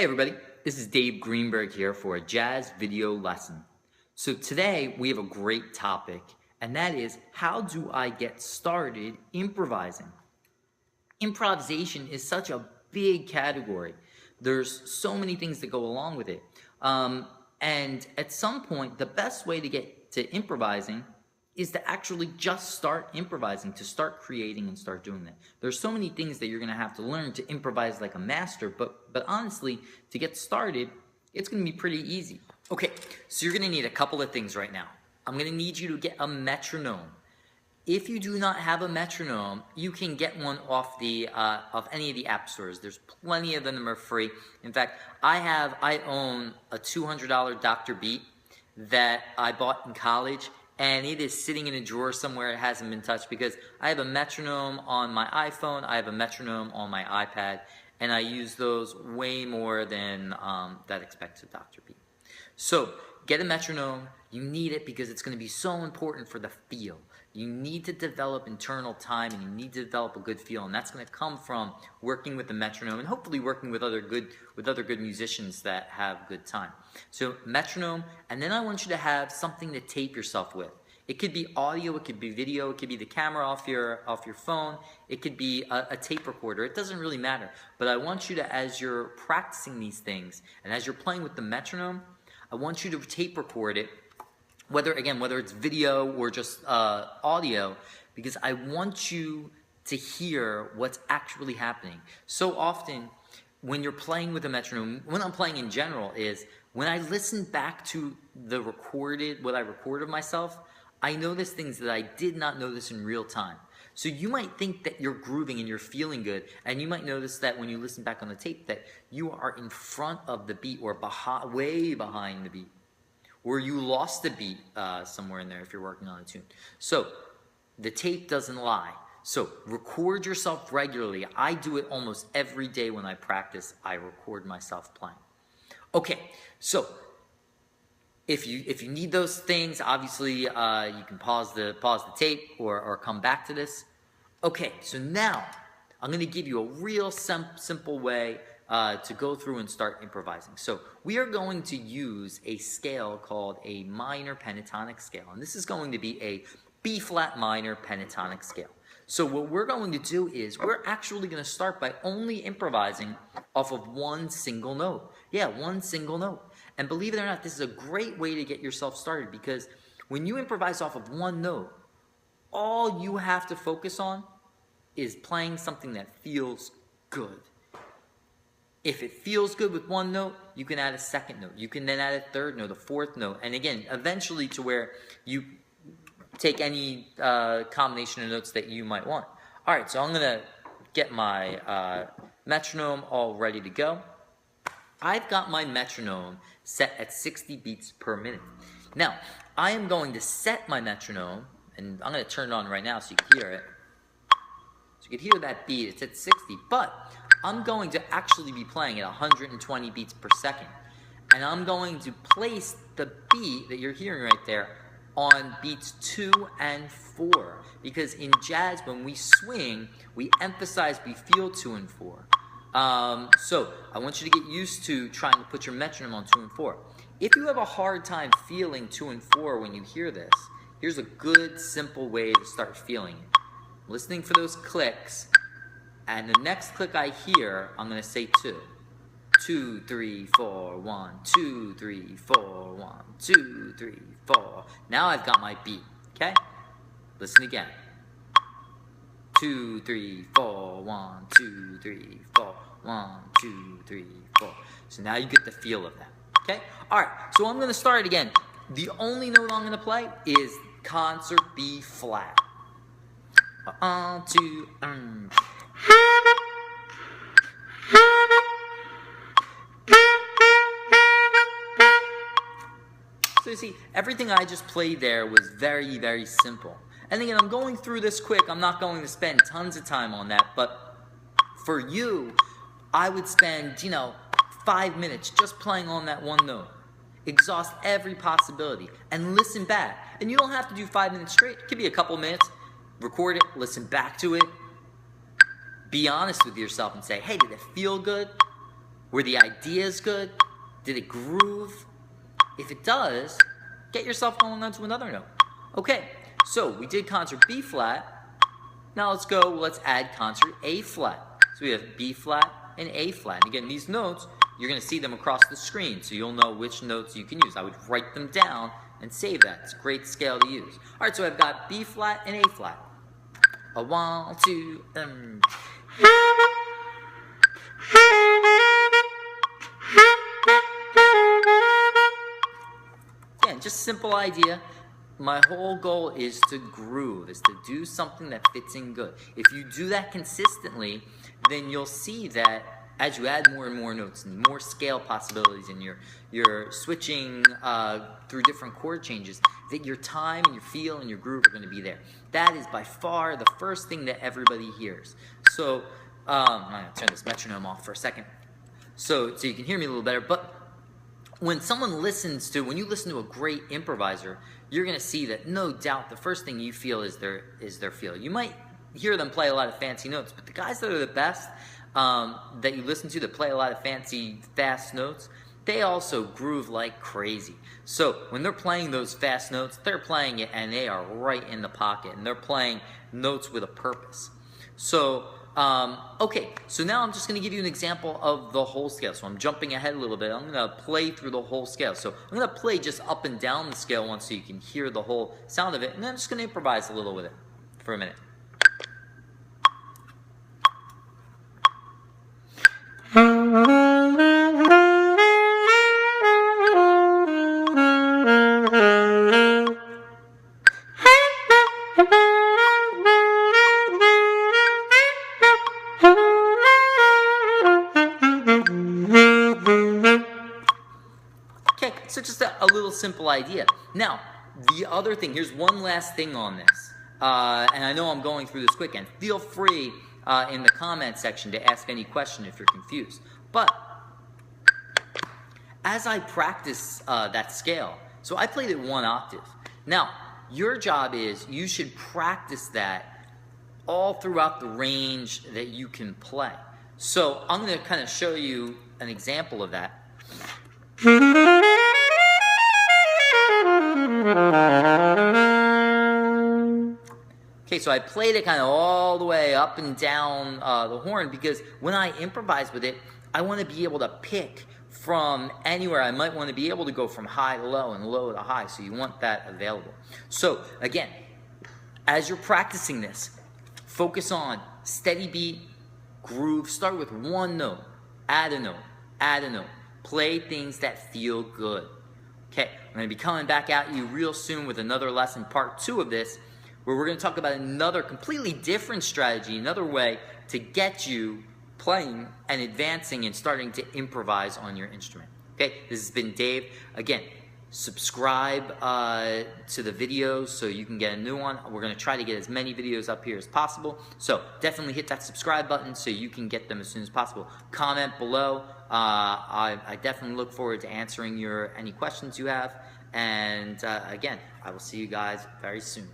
Hey everybody, this is Dave Greenberg here for a jazz video lesson. So today we have a great topic, and that is, how do I get started improvising? Improvisation is such a big category. There's so many things that go along with it. And at some point, the best way to get to improvising is to actually just start improvising, to start creating and start doing that. There's so many things that you're going to have to learn to improvise like a master, but honestly, to get started, it's going to be pretty easy. Okay, so you're going to need a couple of things right now. I'm going to need you to get a metronome. If you do not have a metronome, you can get one off of any of the app stores. There's plenty of them that are free. In fact, I own a $200 Dr. Beat that I bought in college, and it is sitting in a drawer somewhere. It hasn't been touched because I have a metronome on my iPhone, I have a metronome on my iPad, and I use those way more than that expensive Dr. Beat. So get a metronome. You need it because it's going to be so important for the feel. You need to develop internal time, and you need to develop a good feel, and that's going to come from working with the metronome and hopefully working with other good musicians that have good time. So metronome, and then I want you to have something to tape yourself with. It could be audio, it could be video, it could be the camera off your phone, it could be a tape recorder. It doesn't really matter. But I want you to, as you're practicing these things and as you're playing with the metronome, I want you to tape record it. Whether it's video or just audio, because I want you to hear what's actually happening. So often, when you're playing with a metronome, when I'm playing in general, is when I listen back to what I recorded of myself, I notice things that I did not notice in real time. So you might think that you're grooving and you're feeling good, and you might notice that when you listen back on the tape that you are in front of the beat or way behind the beat, or you lost the beat somewhere in there if you're working on a tune. So the tape doesn't lie. So record yourself regularly. I do it almost every day when I practice. I record myself playing. Okay, so if you need those things, obviously you can pause the tape or come back to this. Okay, so now I'm going to give you a real simple way to go through and start improvising. So we are going to use a scale called a minor pentatonic scale, and this is going to be a B-flat minor pentatonic scale. So what we're going to do is we're actually going to start by only improvising off of one single note. Yeah, one single note. And believe it or not, this is a great way to get yourself started, because when you improvise off of one note, all you have to focus on is playing something that feels good. If it feels good with one note, you can add a second note. You can then add a third note, a fourth note, and again, eventually to where you take any combination of notes that you might want. All right, so I'm going to get my metronome all ready to go. I've got my metronome set at 60 beats per minute. Now, I am going to set my metronome, and I'm going to turn it on right now so you can hear it. So you can hear that beat. It's at 60, but I'm going to actually be playing at 120 beats per second. And I'm going to place the beat that you're hearing right there on beats 2 and 4. Because in jazz, when we swing, we emphasize we feel 2 and 4. So I want you to get used to trying to put your metronome on 2 and 4. If you have a hard time feeling 2 and 4 when you hear this, here's a good, simple way to start feeling it. Listening for those clicks. And the next click I hear, I'm going to say 2. 2, 3, 4, 1, 2, 3, 4, 1, 2, 3, 4. Now I've got my beat, okay? Listen again. 2, 3, 4, 1, 2, 3, 4, 1, 2, 3, 4. So now you get the feel of that, okay? All right, so I'm going to start again. The only note I'm going to play is concert B flat. 2, So you see, everything I just played there was very, very simple. And again, I'm going through this quick. I'm not going to spend tons of time on that. But for you, I would spend, 5 minutes just playing on that one note. Exhaust every possibility and listen back. And you don't have to do 5 minutes straight. It could be a couple minutes. Record it, listen back to it. Be honest with yourself and say, hey, did it feel good? Were the ideas good? Did it groove? If it does, get yourself going on to another note. Okay, so we did concert B flat. Now let's add concert A flat. So we have B flat and A flat. And again, these notes, you're going to see them across the screen, so you'll know which notes you can use. I would write them down and save that. It's a great scale to use. All right, so I've got B flat and A flat. A 1, 2, Again, just simple idea. My whole goal is to groove, is to do something that fits in good. If you do that consistently, then you'll see that as you add more and more notes and more scale possibilities and you're switching through different chord changes, that your time and your feel and your groove are going to be there. That is by far the first thing that everybody hears. So I'm going to turn this metronome off for a second so you can hear me a little better. But when you listen to a great improviser, you're going to see that no doubt the first thing you feel is their feel. You might hear them play a lot of fancy notes, but the guys that are the best that you listen to that play a lot of fancy, fast notes, they also groove like crazy. So when they're playing those fast notes, they're playing it and they are right in the pocket, and they're playing notes with a purpose. So okay, so now I'm just going to give you an example of the whole scale. So I'm jumping ahead a little bit. I'm going to play through the whole scale. So I'm going to play just up and down the scale once so you can hear the whole sound of it, and then I'm just going to improvise a little with it for a minute. Okay, so just a little simple idea. Now, the other thing, here's one last thing on this. And I know I'm going through this quick, and feel free in the comment section to ask any question if you're confused. But as I practice that scale, so I played it 1 octave. Now, your job is you should practice that all throughout the range that you can play. So I'm going to kind of show you an example of that. Okay, so I played it kind of all the way up and down the horn because when I improvise with it, I want to be able to pick from anywhere. I might want to be able to go from high to low and low to high, so you want that available. So again, as you're practicing this, focus on steady beat, groove. Start with 1 note, add a note, add a note. Play things that feel good. Okay, I'm going to be coming back at you real soon with another lesson, part 2 of this, where we're going to talk about another completely different strategy, another way to get you playing and advancing and starting to improvise on your instrument. Okay, this has been Dave. Again, subscribe to the videos so you can get a new one. We're going to try to get as many videos up here as possible. So definitely hit that subscribe button so you can get them as soon as possible. Comment below. I definitely look forward to answering any questions you have. And again, I will see you guys very soon.